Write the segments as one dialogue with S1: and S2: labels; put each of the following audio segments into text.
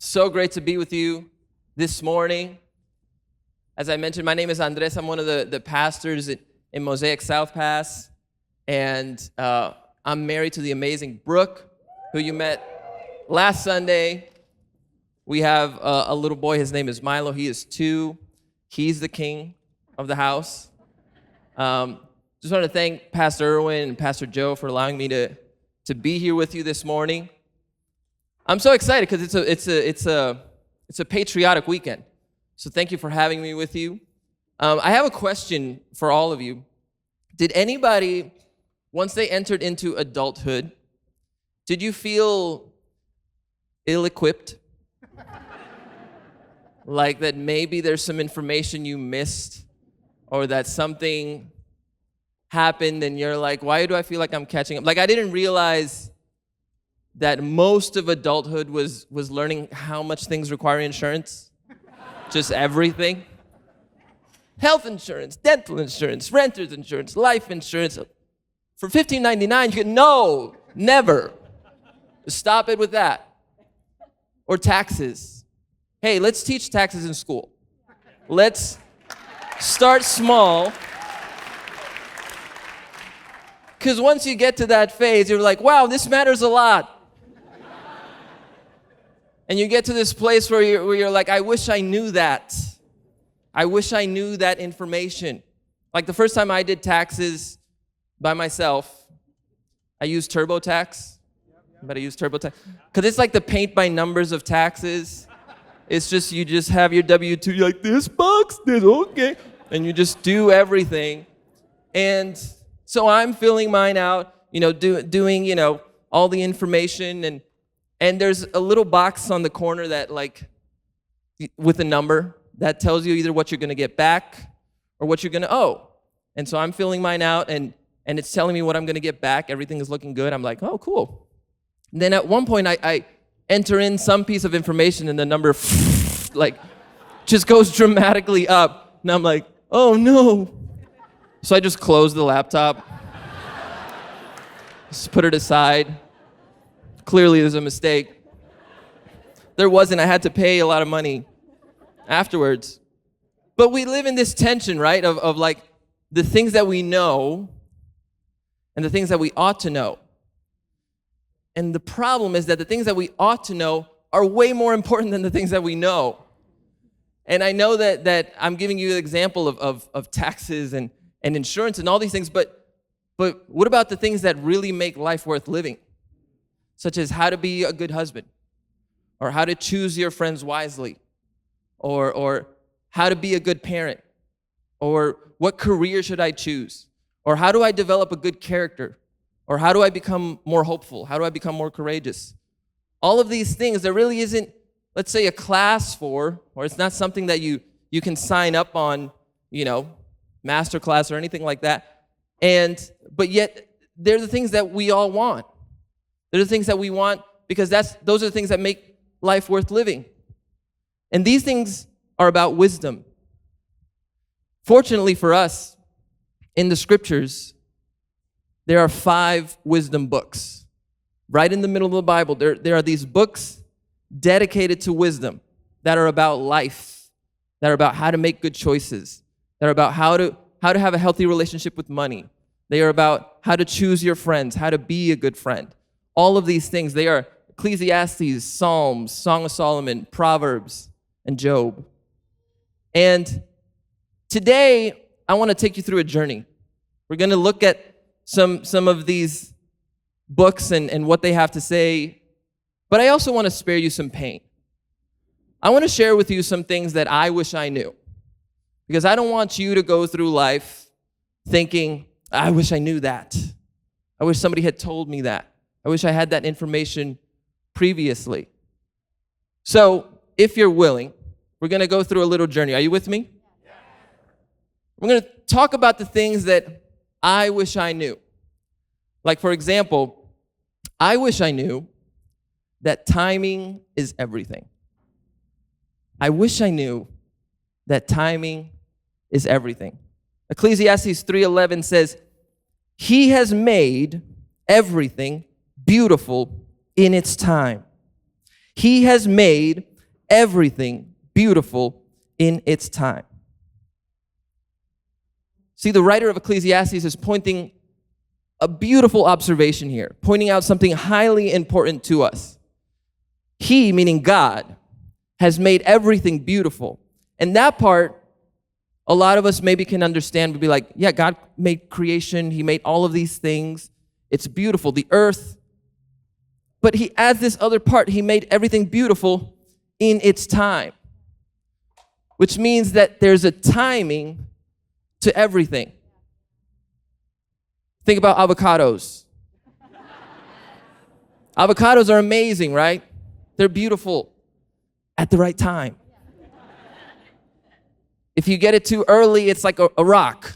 S1: So great to be with you this morning. As I mentioned, my name is Andres. I'm one of the pastors in Mosaic South Pass. And I'm married to the amazing Brooke, who you met last Sunday. We have a little boy. His name is Milo. He is 2. He's the king of the house. Just want to thank Pastor Irwin and Pastor Joe for allowing me to be here with you this morning. I'm so excited because it's a patriotic weekend. So thank you for having me with you. I have a question for all of you. Did anybody, once they entered into adulthood, did you feel ill-equipped? Like that maybe there's some information you missed, or that something happened and you're like, why do I feel like I'm catching up? Like I didn't realize that most of adulthood was learning how much things require insurance. Just everything. Health insurance, dental insurance, renter's insurance, life insurance. For $15.99, you can, no, never. Stop it with that. Or taxes. Hey, let's teach taxes in school. Let's start small. Because once you get to that phase, you're like, wow, this matters a lot. And you get to this place where you're like, I wish I knew that. I wish I knew that information. Like the first time I did taxes by myself, I used TurboTax. But I used TurboTax. Because it's like the paint by numbers of taxes. It's just, you just have your W-2, you're like, this box, this, okay. And you just do everything. And so I'm filling mine out, doing, all the information. And there's a little box on the corner that, like, with a number that tells you either what you're going to get back or what you're going to owe. And so I'm filling mine out, and it's telling me what I'm going to get back. Everything is looking good. I'm like, oh, cool. And then at one point, I enter in some piece of information, and the number, like, just goes dramatically up. And I'm like, oh, no. So I just close the laptop, just put it aside. Clearly, there's a mistake. There wasn't. I had to pay a lot of money afterwards. But we live in this tension, right, of like the things that we know and the things that we ought to know. And the problem is that the things that we ought to know are way more important than the things that we know. And I know that I'm giving you an example of taxes and insurance and all these things, but what about the things that really make life worth living? Such as how to be a good husband, or how to choose your friends wisely, or how to be a good parent, or what career should I choose, or how do I develop a good character, or how do I become more hopeful, how do I become more courageous? All of these things, there really isn't, let's say, a class for, or it's not something that you can sign up on, master class or anything like that, but yet they're the things that we all want. They're the things that we want because those are the things that make life worth living. And these things are about wisdom. Fortunately for us, in the scriptures, there are 5 wisdom books. Right in the middle of the Bible, there are these books dedicated to wisdom that are about life, that are about how to make good choices, that are about how to have a healthy relationship with money. They are about how to choose your friends, how to be a good friend. All of these things, they are Ecclesiastes, Psalms, Song of Solomon, Proverbs, and Job. And today, I want to take you through a journey. We're going to look at some of these books and what they have to say, but I also want to spare you some pain. I want to share with you some things that I wish I knew, because I don't want you to go through life thinking, I wish I knew that. I wish somebody had told me that. I wish I had that information previously. So, if you're willing, we're going to go through a little journey. Are you with me? Yeah. We're going to talk about the things that I wish I knew. Like, for example, I wish I knew that timing is everything. I wish I knew that timing is everything. Ecclesiastes 3:11 says, He has made everything beautiful in its time. He has made everything beautiful in its time. See, the writer of Ecclesiastes is pointing a beautiful observation here, pointing out something highly important to us. He, meaning God, has made everything beautiful. And that part, a lot of us maybe can understand. We'd be like, yeah, God made creation. He made all of these things. It's beautiful, the earth. But he adds this other part. He made everything beautiful in its time, which means that there's a timing to everything. Think about avocados. Avocados are amazing, right? They're beautiful at the right time. If you get it too early, it's like a rock.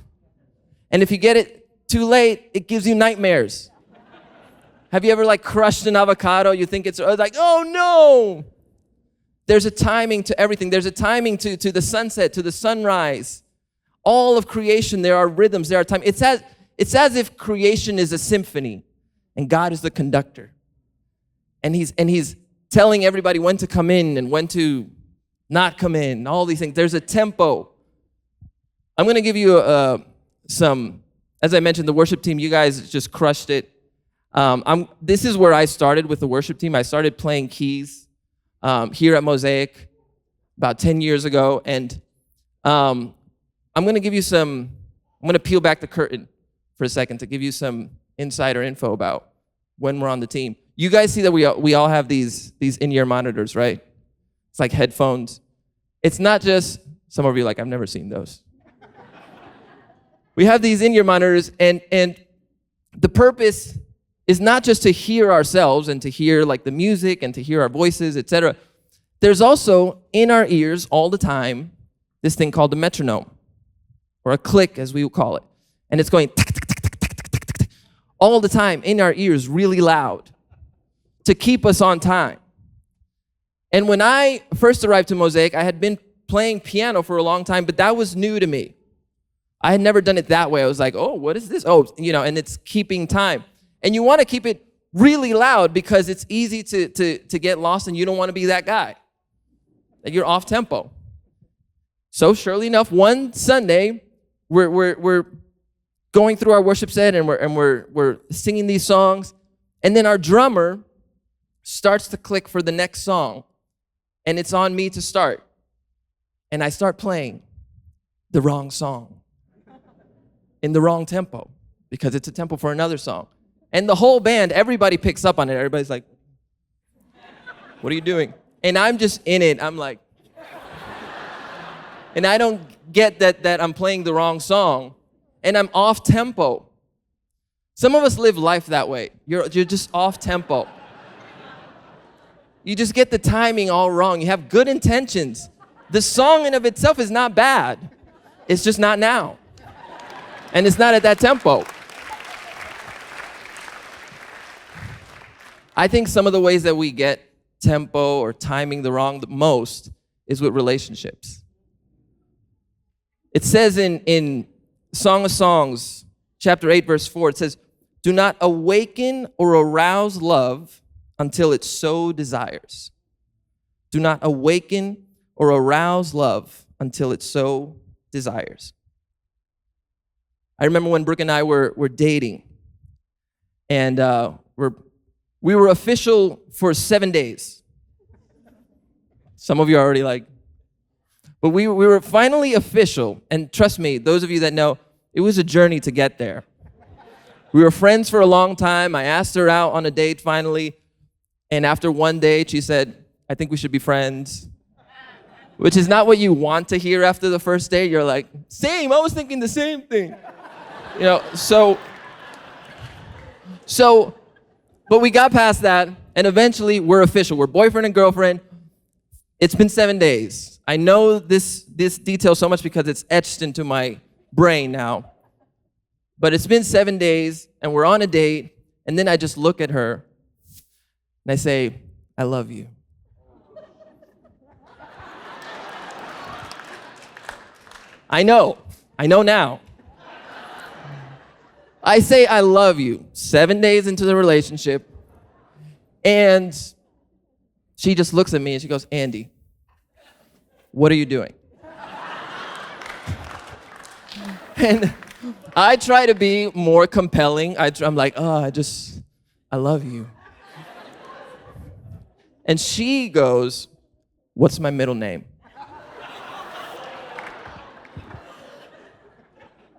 S1: And if you get it too late, it gives you nightmares. Have you ever crushed an avocado? You think it's like, oh no! There's a timing to everything. There's a timing to the sunset, to the sunrise. All of creation, there are rhythms, there are time. It's as if creation is a symphony and God is the conductor. And he's telling everybody when to come in and when to not come in, all these things. There's a tempo. I'm going to give you some, as I mentioned, the worship team, you guys just crushed it. This is where I started with the worship team. I started playing keys here at Mosaic about 10 years ago. And I'm going to give you I'm going to peel back the curtain for a second to give you some insider info about when we're on the team. You guys see that we all have these in-ear monitors, right? It's like headphones. It's not just, some of you are like, I've never seen those. We have these in-ear monitors, and the purpose is not just to hear ourselves and to hear the music and to hear our voices, etc. There's also in our ears all the time this thing called the metronome, or a click as we would call it. And it's going all the time in our ears, really loud, to keep us on time. And when I first arrived to Mosaic, I had been playing piano for a long time, but that was new to me. I had never done it that way. I was like, oh, what is this? Oh, and it's keeping time. And you want to keep it really loud because it's easy to get lost, and you don't want to be that guy. You're off tempo. So surely enough, one Sunday, we're going through our worship set and we're singing these songs, and then our drummer starts to click for the next song, and it's on me to start. And I start playing the wrong song in the wrong tempo because it's a tempo for another song. And the whole band, everybody picks up on it. Everybody's like, what are you doing? And I'm just in it. I'm like, and I don't get that I'm playing the wrong song, and I'm off tempo. Some of us live life that way. You're just off tempo. You just get the timing all wrong. You have good intentions. The song in of itself is not bad. It's just not now. And it's not at that tempo. I think some of the ways that we get tempo or timing the wrong the most is with relationships. It says in Song of Songs, chapter 8, verse 4, it says, do not awaken or arouse love until it so desires. Do not awaken or arouse love until it so desires. I remember when Brooke and I were dating, and we were official for 7 days. Some of you are already like, but we were finally official, and trust me, those of you that know, it was a journey to get there. We were friends for a long time. I asked her out on a date finally, and after one date, she said, I think we should be friends, which is not what you want to hear after the first date. You're like, same, I was thinking the same thing. But we got past that, and eventually we're official. We're boyfriend and girlfriend. It's been 7 days. I know this detail so much because it's etched into my brain now. But it's been 7 days, and we're on a date, and then I just look at her, and I say, I love you. I know now. I say I love you 7 days into the relationship, and she just looks at me and she goes, Andy, what are you doing? And I try to be more compelling. I'm like, oh, I love you. And she goes, what's my middle name?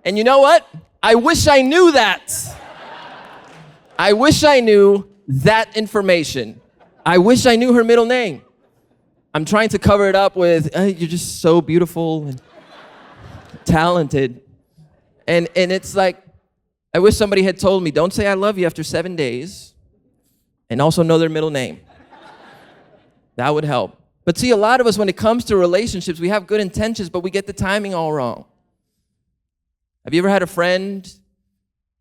S1: And you know what? I wish I knew that. I wish I knew that information. I wish I knew her middle name. I'm trying to cover it up with, you're just so beautiful and talented. And it's like, I wish somebody had told me, don't say I love you after 7 days, and also know their middle name. That would help. But see, a lot of us, when it comes to relationships, we have good intentions, but we get the timing all wrong. Have you ever had a friend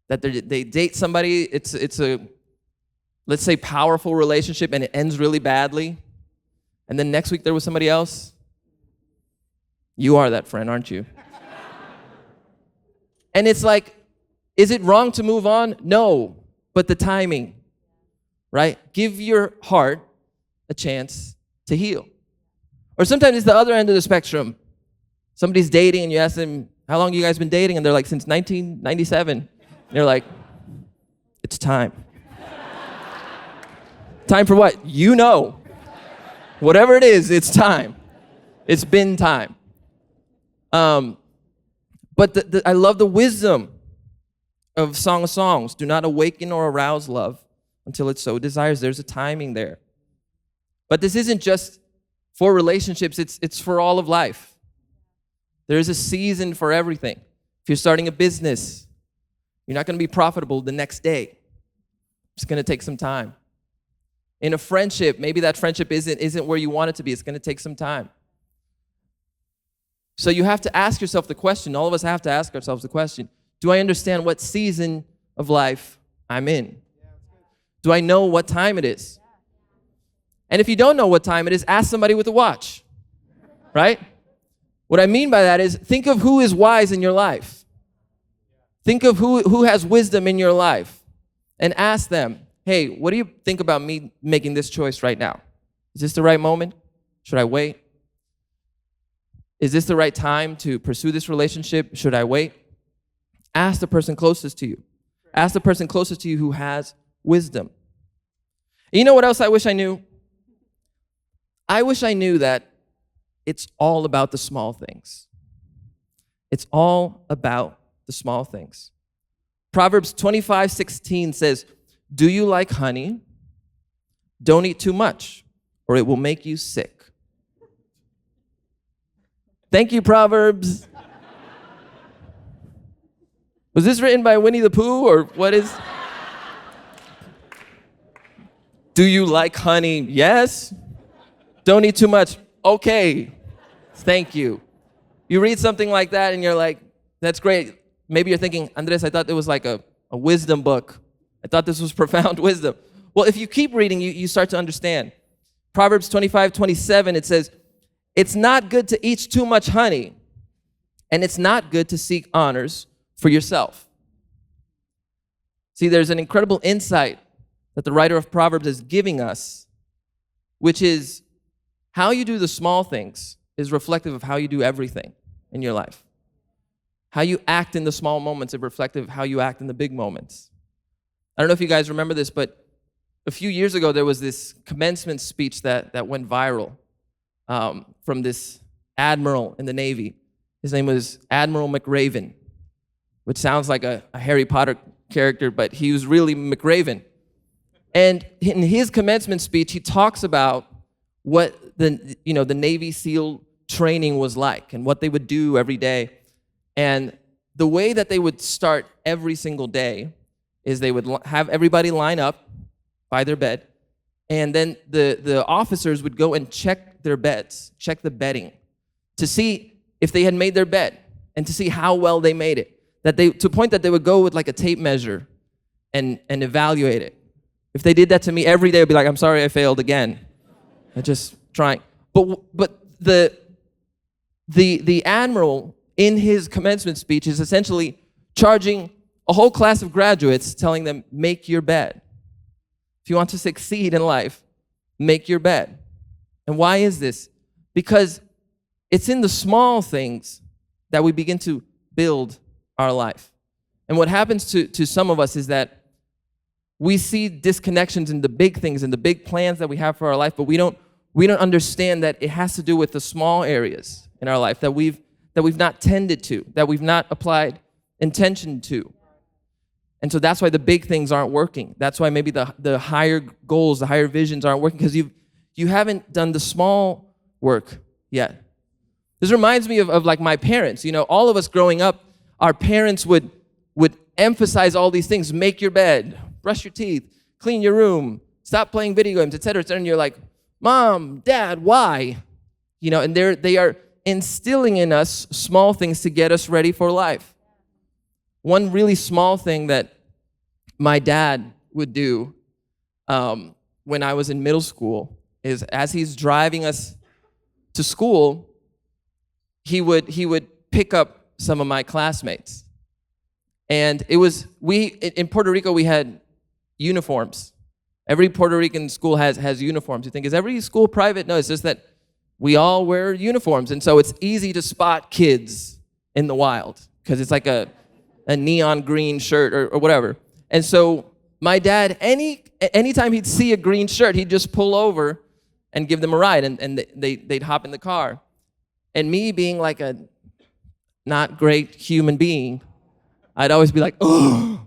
S1: that they date somebody, it's a, let's say, powerful relationship, and it ends really badly, and then next week there was somebody else? You are that friend, aren't you? And it's like, is it wrong to move on? No, but the timing, right? Give your heart a chance to heal. Or sometimes it's the other end of the spectrum. Somebody's dating and you ask them, how long you guys been dating? And they're like, since 1997. And you're like, it's time. Time for what? You know. Whatever it is, it's time. It's been time. But I love the wisdom of Song of Songs. Do not awaken or arouse love until it so desires. There's a timing there. But this isn't just for relationships, it's for all of life. There's a season for everything. If you're starting a business, you're not going to be profitable the next day. It's going to take some time. In a friendship, maybe that friendship isn't where you want it to be. It's going to take some time. So you have to ask yourself the question, all of us have to ask ourselves the question, do I understand what season of life I'm in? Do I know what time it is? And if you don't know what time it is, ask somebody with a watch, right? What I mean by that is, think of who is wise in your life. Think of who has wisdom in your life and ask them, hey, what do you think about me making this choice right now? Is this the right moment? Should I wait? Is this the right time to pursue this relationship? Should I wait? Ask the person closest to you. Ask the person closest to you who has wisdom. And you know what else I wish I knew? I wish I knew that it's all about the small things. It's all about the small things. Proverbs 25:16 says, do you like honey? Don't eat too much, or it will make you sick. Thank you, Proverbs. Was this written by Winnie the Pooh, or what is? Do you like honey? Yes. Don't eat too much. Okay. Thank you. You read something like that and you're like, that's great. Maybe you're thinking, Andres, I thought it was like a wisdom book. I thought this was profound wisdom. Well, if you keep reading, you start to understand. Proverbs 25:27, it says, it's not good to eat too much honey, and it's not good to seek honors for yourself. See, there's an incredible insight that the writer of Proverbs is giving us, which is how you do the small things is reflective of how you do everything in your life. How you act in the small moments is reflective of how you act in the big moments. I don't know if you guys remember this, but a few years ago, there was this commencement speech that went viral from this admiral in the Navy. His name was Admiral McRaven, which sounds like a Harry Potter character, but he was really McRaven. And in his commencement speech, he talks about what the Navy SEAL training was like and what they would do every day. And the way that they would start every single day is they would have everybody line up by their bed, and then the officers would go and check their beds, check the bedding, to see if they had made their bed and to see how well they made it. To the point that they would go with like a tape measure and evaluate it. If they did that to me every day, I'd be like, I'm sorry I failed again. I'm just trying. But the admiral in his commencement speech is essentially charging a whole class of graduates, telling them, make your bed. If you want to succeed in life, make your bed. And why is this? Because it's in the small things that we begin to build our life. And what happens to some of us is that we see disconnections in the big things and the big plans that we have for our life, but we don't understand that it has to do with the small areas in our life that we've not tended to, that we've not applied intention to. And so that's why the big things aren't working. That's why maybe the higher goals, the higher visions aren't working, because you haven't done the small work yet. This reminds me of like my parents. You know, all of us growing up, our parents would emphasize all these things: make your bed, brush your teeth, clean your room, stop playing video games, et cetera, et cetera. And you're like, Mom, Dad, why? You know, and they are instilling in us small things to get us ready for life. One really small thing that my dad would do when I was in middle school is, as he's driving us to school, he would pick up some of my classmates. And it was, in Puerto Rico, we had uniforms. Every Puerto Rican school has uniforms. You think, is every school private? No, it's just that we all wear uniforms. And so it's easy to spot kids in the wild because it's like a neon green shirt or whatever. And so my dad, anytime he'd see a green shirt, he'd just pull over and give them a ride, and they'd hop in the car. And me being like a not great human being, I'd always be like, oh.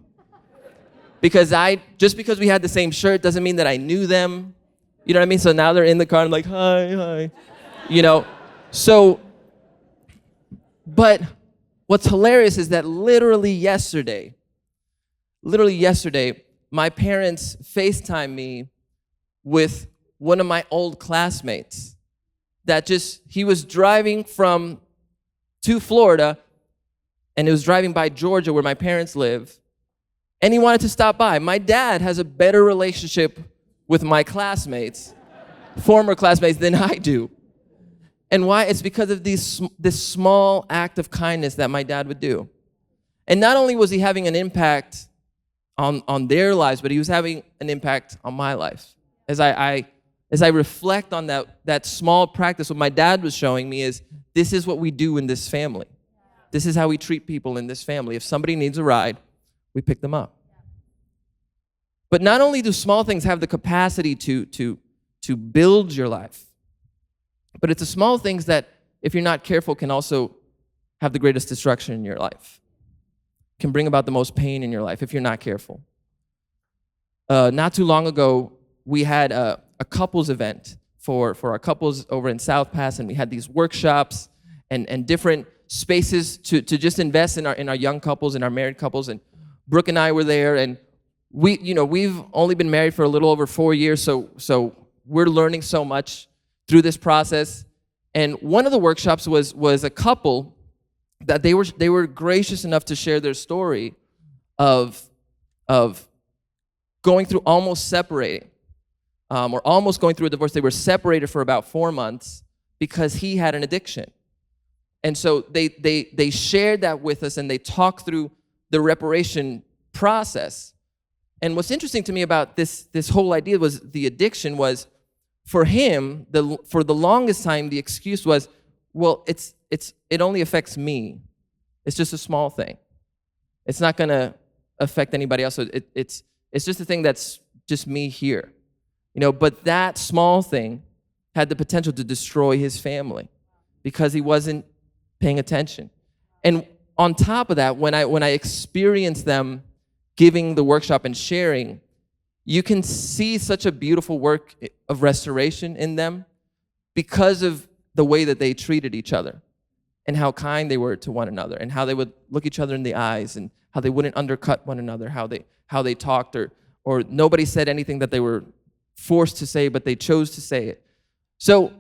S1: Because just because we had the same shirt doesn't mean that I knew them. You know what I mean? So now they're in the car, and I'm like, hi. You know? So, but what's hilarious is that literally yesterday, my parents FaceTimed me with one of my old classmates that he was driving to Florida, and it was driving by Georgia where my parents live, and he wanted to stop by. My dad has a better relationship with my classmates, former classmates, than I do. And why? It's because of this small act of kindness that my dad would do. And not only was he having an impact on their lives, but he was having an impact on my life. As I reflect on that small practice, what my dad was showing me is, this is what we do in this family. This is how we treat people in this family. If somebody needs a ride, we pick them up. But not only do small things have the capacity to build your life, but it's the small things that, if you're not careful, can also have the greatest destruction in your life. Can bring about the most pain in your life if you're not careful. Not too long ago, we had a couples event for our couples over in South Pass, and we had these workshops and different spaces to just invest in our young couples and our married couples. And Brooke and I were there, and we've only been married for a little over 4 years, so we're learning so much through this process. And one of the workshops was a couple that they were gracious enough to share their story of going through almost separating, or almost going through a divorce. They were separated for about 4 months because he had an addiction. And so they shared that with us, and they talked through the reparation process. And what's interesting to me about this whole idea was the addiction was, for him, for the longest time, the excuse was, well, it only affects me. It's just a small thing. It's not going to affect anybody else. So it's just a thing that's just me here. But that small thing had the potential to destroy his family because he wasn't paying attention. And on top of that, when I experienced them giving the workshop and sharing, you can see such a beautiful work of restoration in them because of the way that they treated each other and how kind they were to one another and how they would look each other in the eyes and how they wouldn't undercut one another, how they talked, or nobody said anything that they were forced to say, but they chose to say it. So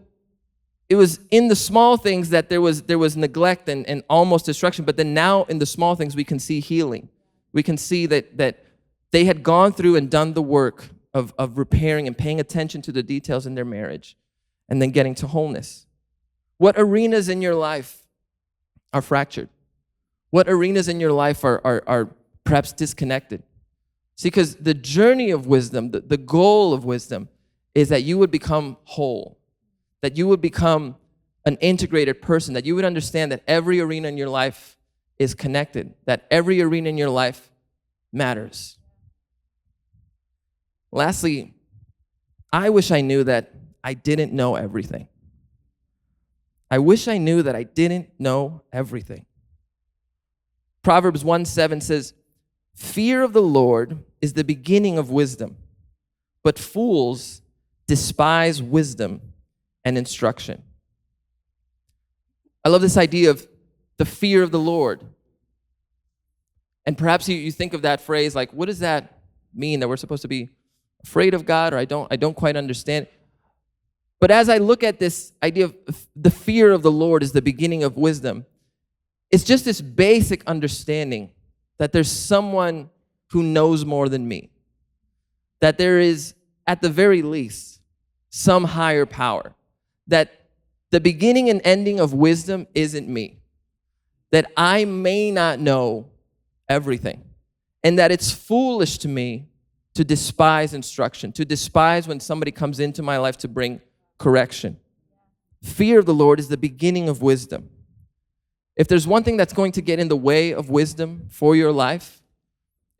S1: it was in the small things that there was neglect and almost destruction, but then now in the small things we can see healing. We can see that they had gone through and done the work of repairing and paying attention to the details in their marriage and then getting to wholeness. What arenas in your life are fractured? What arenas in your life are perhaps disconnected? See, because the journey of wisdom, the goal of wisdom is that you would become whole, that you would become an integrated person, that you would understand that every arena in your life is connected, that every arena in your life matters. Lastly, I wish I knew that I didn't know everything. I wish I knew that I didn't know everything. Proverbs 1:7 says, "Fear of the Lord is the beginning of wisdom, but fools despise wisdom and instruction." I love this idea of the fear of the Lord. And perhaps you think of that phrase like, what does that mean, that we're supposed to be afraid of God, or I don't quite understand. But as I look at this idea of the fear of the Lord is the beginning of wisdom, it's just this basic understanding that there's someone who knows more than me, that there is, at the very least, some higher power, that the beginning and ending of wisdom isn't me, that I may not know everything, and that it's foolish to me to despise instruction, to despise when somebody comes into my life to bring correction. Fear of the Lord is the beginning of wisdom. If there's one thing that's going to get in the way of wisdom for your life,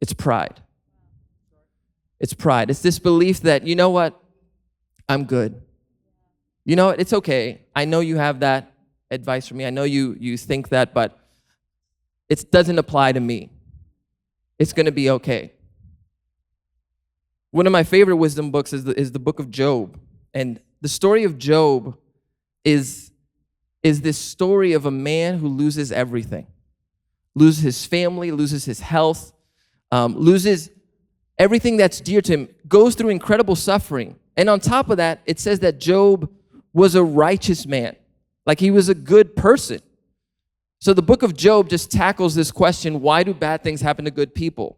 S1: it's pride. It's pride. It's this belief that, you know what, I'm good. You know what, it's okay. I know you have that advice for me. I know you think that, but it doesn't apply to me. It's going to be okay. One of my favorite wisdom books is the book of Job. And the story of Job is this story of a man who loses everything. Loses his family, loses his health, loses everything that's dear to him, goes through incredible suffering. And on top of that, it says that Job was a righteous man. Like he was a good person. So the book of Job just tackles this question, why do bad things happen to good people?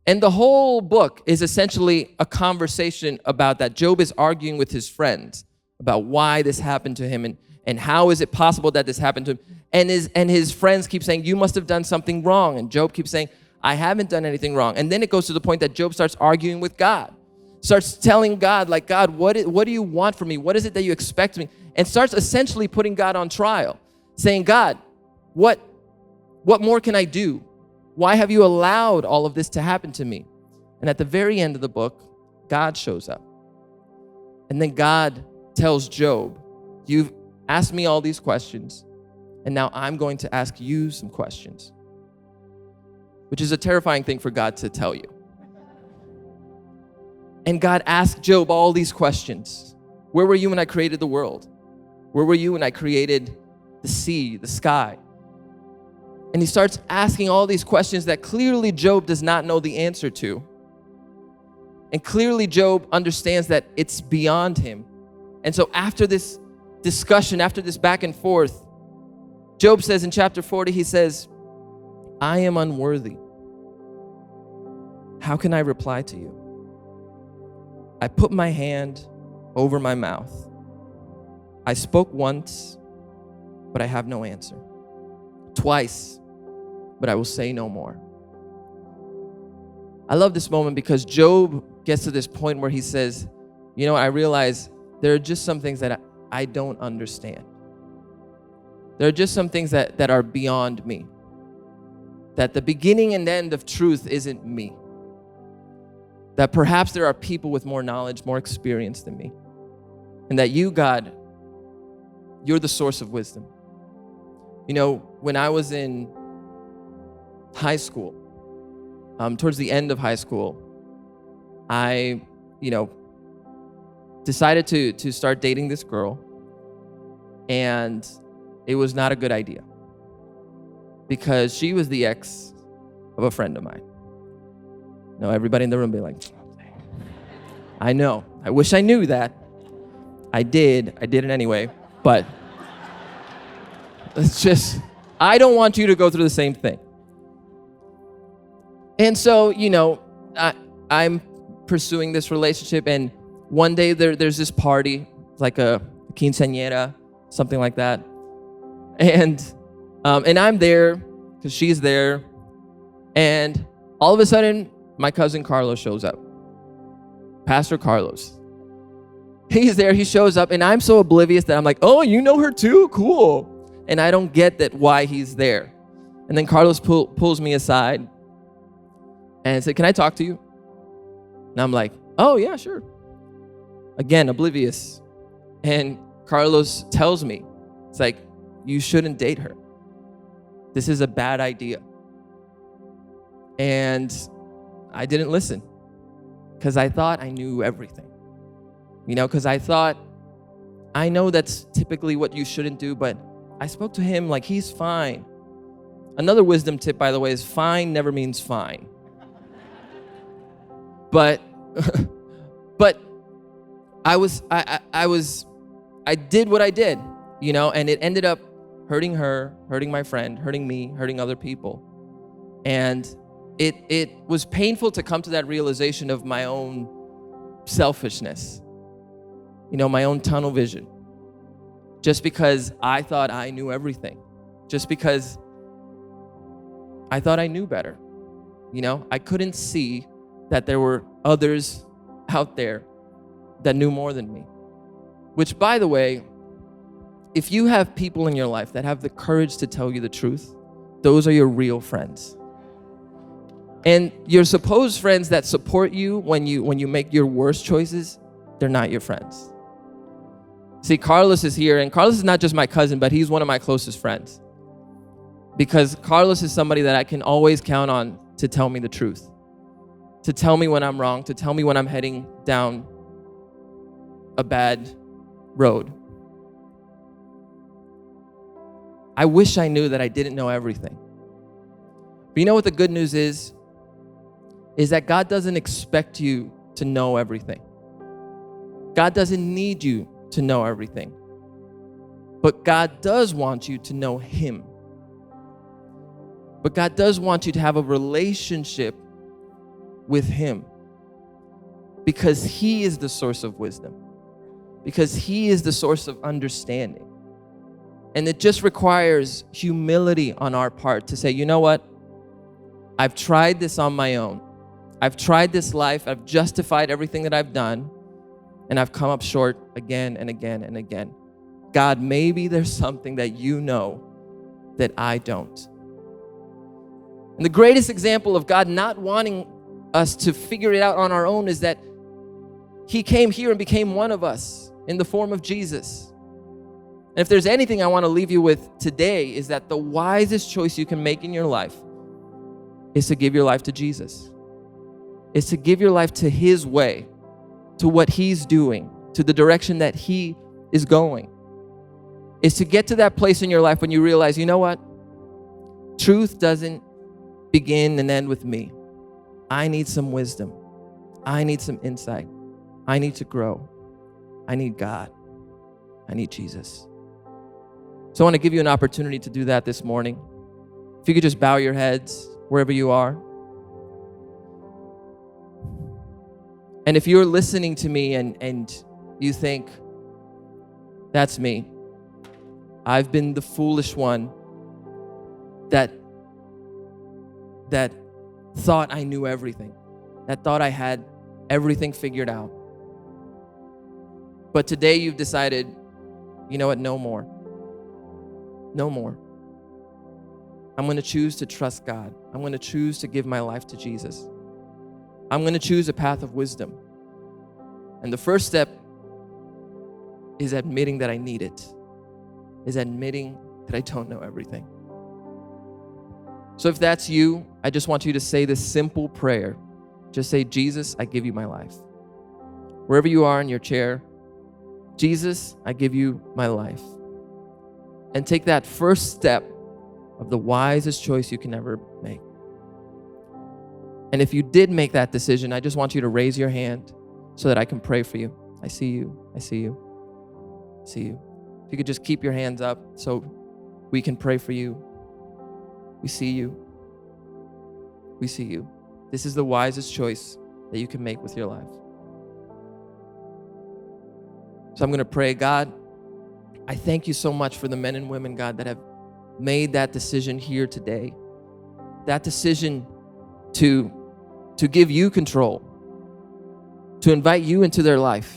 S1: And the whole book is essentially a conversation about that. Job is arguing with his friends about why this happened to him and how is it possible that this happened to him. And his friends keep saying, you must have done something wrong. And Job keeps saying, I haven't done anything wrong. And then it goes to the point that Job starts arguing with God. Starts telling God, like, God, what do you want from me? What is it that you expect of me? And starts essentially putting God on trial. Saying, God, what more can I do? Why have you allowed all of this to happen to me? And at the very end of the book, God shows up. And then God tells Job, you've asked me all these questions, and now I'm going to ask you some questions. Which is a terrifying thing for God to tell you. And God asked Job all these questions. Where were you when I created the world? Where were you when I created the sea, the sky? And he starts asking all these questions that clearly Job does not know the answer to. And clearly Job understands that it's beyond him. And so after this discussion, after this back and forth, Job says in chapter 40, he says, I am unworthy. How can I reply to you? I put my hand over my mouth. I spoke once, but I have no answer. Twice, but I will say no more. I love this moment because Job gets to this point where he says, you know what, I realize there are just some things that I don't understand. There are just some things that are beyond me. That the beginning and end of truth isn't me. That perhaps there are people with more knowledge, more experience than me. And that you, God, you're the source of wisdom. You know, when I was in high school, towards the end of high school, I, decided to start dating this girl, and it was not a good idea because she was the ex of a friend of mine. Everybody in the room be like, I know, I wish I knew that. I did it anyway, but it's just, I don't want you to go through the same thing. And so, I'm pursuing this relationship, and one day there's this party, like a quinceañera, something like that. And I'm there because she's there. And all of a sudden, my cousin Carlos shows up. Pastor Carlos. He's there, he shows up, and I'm so oblivious that I'm like, oh, you know her too? Cool. And I don't get that why he's there. And then Carlos pulls me aside and said, can I talk to you? And I'm like, oh, yeah, sure. Again, oblivious. And Carlos tells me, it's like, you shouldn't date her. This is a bad idea. And I didn't listen because I thought I knew everything. Because I thought, I know that's typically what you shouldn't do, but I spoke to him like he's fine. Another wisdom tip, by the way, is fine never means fine. But I did what I did, and it ended up hurting her, hurting my friend, hurting me, hurting other people. And it was painful to come to that realization of my own selfishness, my own tunnel vision. Just because I thought I knew everything. Just because I thought I knew better. I couldn't see that there were others out there that knew more than me. Which, by the way, if you have people in your life that have the courage to tell you the truth, those are your real friends. And your supposed friends that support you when you make your worst choices, they're not your friends. See, Carlos is here, and Carlos is not just my cousin, but he's one of my closest friends. Because Carlos is somebody that I can always count on to tell me the truth, to tell me when I'm wrong, to tell me when I'm heading down a bad road. I wish I knew that I didn't know everything. But you know what the good news is that God doesn't expect you to know everything. God doesn't need you to know everything. But God does want you to know Him. But God does want you to have a relationship with Him, because He is the source of wisdom, because He is the source of understanding. And it just requires humility on our part to say, you know what? I've tried this on my own. I've tried this life. I've justified everything that I've done, and I've come up short again and again and again. God, maybe there's something that you know that I don't. And the greatest example of God not wanting us to figure it out on our own is that He came here and became one of us in the form of Jesus. And if there's anything I want to leave you with today, is that the wisest choice you can make in your life is to give your life to Jesus. Is to give your life to His way, to what He's doing, to the direction that He is going. Is to get to that place in your life when you realize, you know what? Truth doesn't begin and end with me. I need some wisdom. I need some insight. I need to grow. I need God. I need Jesus. So I want to give you an opportunity to do that this morning. If you could just bow your heads wherever you are. And if you're listening to me and you think, that's me. I've been the foolish one that thought I knew everything, that thought I had everything figured out. But today you've decided, you know what, no more. No more. I'm going to choose to trust God. I'm going to choose to give my life to Jesus. I'm going to choose a path of wisdom. And the first step is admitting that I need it, is admitting that I don't know everything. So if that's you, I just want you to say this simple prayer. Just say, Jesus, I give you my life. Wherever you are in your chair, Jesus, I give you my life. And take that first step of the wisest choice you can ever make. And if you did make that decision, I just want you to raise your hand so that I can pray for you. I see you. I see you. I see you. If you could just keep your hands up so we can pray for you. We see you. We see you. This is the wisest choice that you can make with your life. So I'm going to pray. God, I thank you so much for the men and women, God, that have made that decision here today. That decision to give you control, to invite you into their life.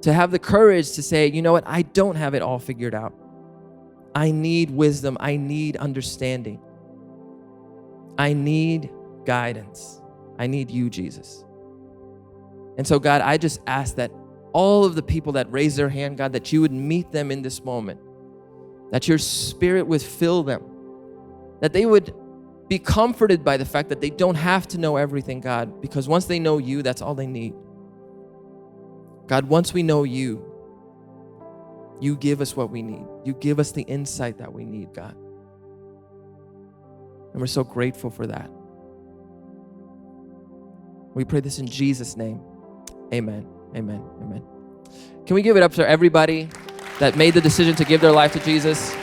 S1: to have the courage to say, you know what, I don't have it all figured out. I need wisdom. I need understanding. I need guidance. I need you, Jesus. And so, God, I just ask that all of the people that raise their hand, God, that you would meet them in this moment, that your Spirit would fill them, that they would be comforted by the fact that they don't have to know everything, God, because once they know you, that's all they need. God, once we know you, you give us what we need. You give us the insight that we need, God. And we're so grateful for that. We pray this in Jesus' name. Amen. Amen. Amen. Can we give it up to everybody that made the decision to give their life to Jesus?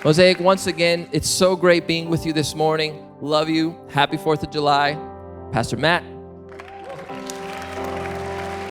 S1: Mosaic, once again, it's so great being with you this morning. Love you. Happy 4th of July. Pastor Matt.